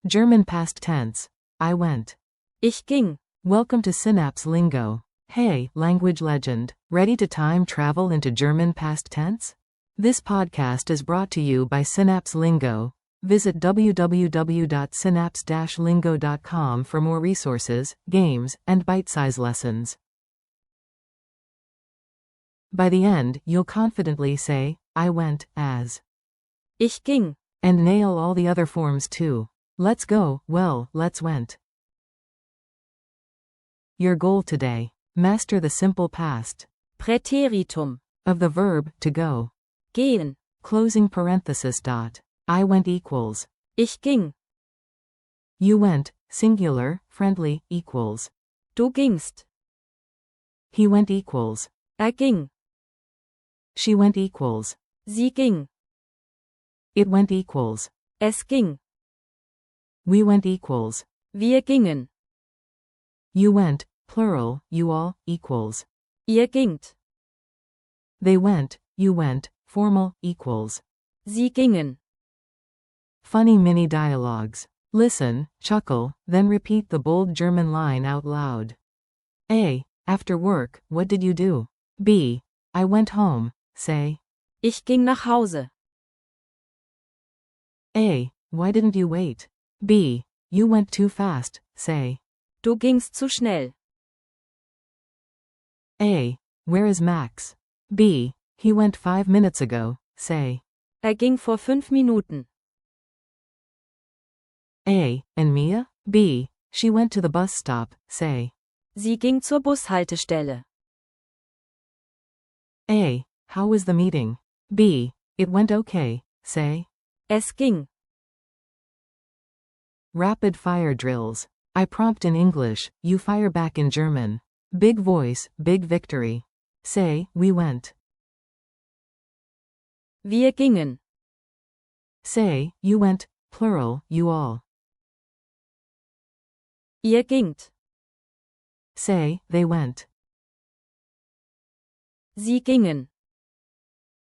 German past tense. I went. Ich ging. Welcome to Synapse Lingo. Hey, language legend, ready to time travel into German past tense? This podcast is brought to you by Synapse Lingo. Visit www.synapse-lingo.com for more resources, games, and bite-size lessons. By the end, you'll confidently say, I went, as. Ich ging. And nail all the other forms too. Let's go, well, let's went. Your goal today. Master the simple past. Präteritum. Of the verb, to go. Gehen. Closing parenthesis dot. I went equals. Ich ging. You went, singular, friendly, equals. Du gingst. He went equals. Ging. She went equals. Sie ging. It went equals. Es ging. We went equals. Wir gingen. You went, plural, you all, equals. Ihr gingt. They went, you went, formal, equals. Sie gingen. Funny mini dialogues. Listen, chuckle, then repeat the bold German line out loud. A. After work, what did you do? B. I went home. Say. Ich ging nach Hause. A. Why didn't you wait? B. You went too fast. Say. Du gingst zu schnell. A. Where is Max? B. He went 5 minutes ago. Say. Ging vor 5 Minuten. A. And Mia? B. She went to the bus stop. Say. Sie ging zur Bushaltestelle. A. How was the meeting? B. It went okay. Say. Es ging. Rapid fire drills. I prompt in English, you fire back in German. Big voice, big victory. Say, we went. Wir gingen. Say, you went, plural, you all. Ihr gingt. Say, they went. Sie gingen.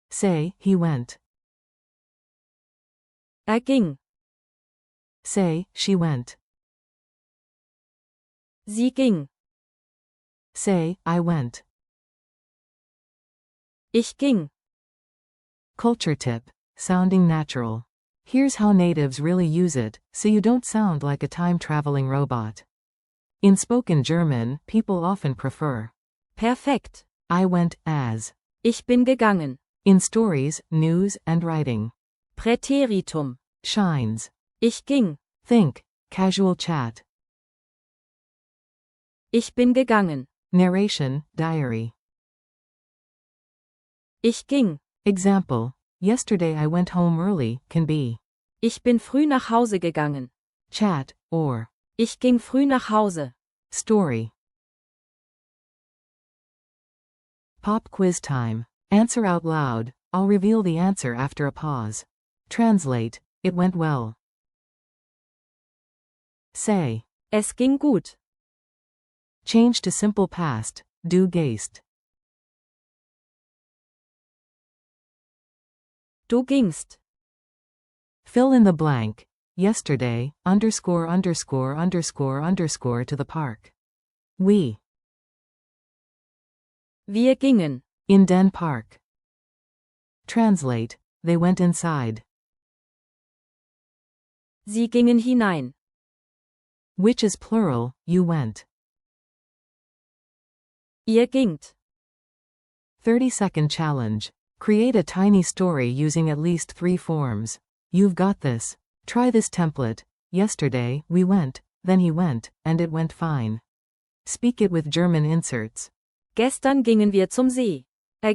Say, he went. Ging. Say, she went. Sie ging. Say, I went. Ich ging. Culture tip. Sounding natural. Here's how natives really use it, so you don't sound like a time-traveling robot. In spoken German, people often prefer. Perfekt. I went, as. Ich bin gegangen. In stories, news, and writing. Präteritum. Shines. Ich ging. Think. Casual chat. Ich bin gegangen. Narration, diary. Ich ging. Example. Yesterday I went home early, can be. Ich bin früh nach Hause gegangen. Chat, or. Ich ging früh nach Hause. Story. Pop quiz time. Answer out loud. I'll reveal the answer after a pause. Translate. It went well. Say. Es ging gut. Change to simple past. Du gehst. Du gingst. Fill in the blank. Yesterday, _____ to the park. We. Wir gingen. In Den Park. Translate. They went inside. Sie gingen hinein. Which is plural, you went. Ihr gingt. 30-second challenge. Create a tiny story using at least 3 forms. You've got this. Try this template. Yesterday, we went, then he went, and it went fine. Speak it with German inserts. Gestern gingen wir zum See.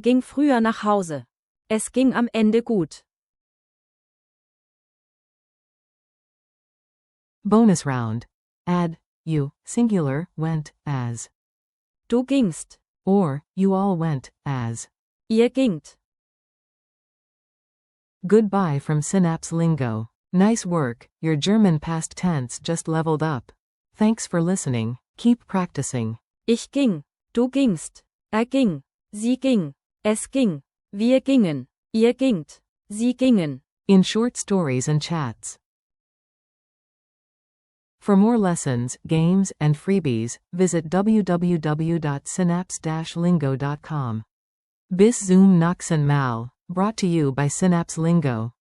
Ging früher nach Hause. Es ging am Ende gut. Bonus round. Add, you, singular, went, as. Du gingst. Or, you all went, as. Ihr gingt. Goodbye from Synapse Lingo. Nice work, your German past tense just leveled up. Thanks for listening, keep practicing. Ich ging. Du gingst. Ging. Sie ging. Es ging. Wir gingen. Ihr gingt. Sie gingen. In short stories and chats. For more lessons, games, and freebies, visit www.synapse-lingo.com. Bis zum nächsten Mal. Brought to you by Synapse Lingo.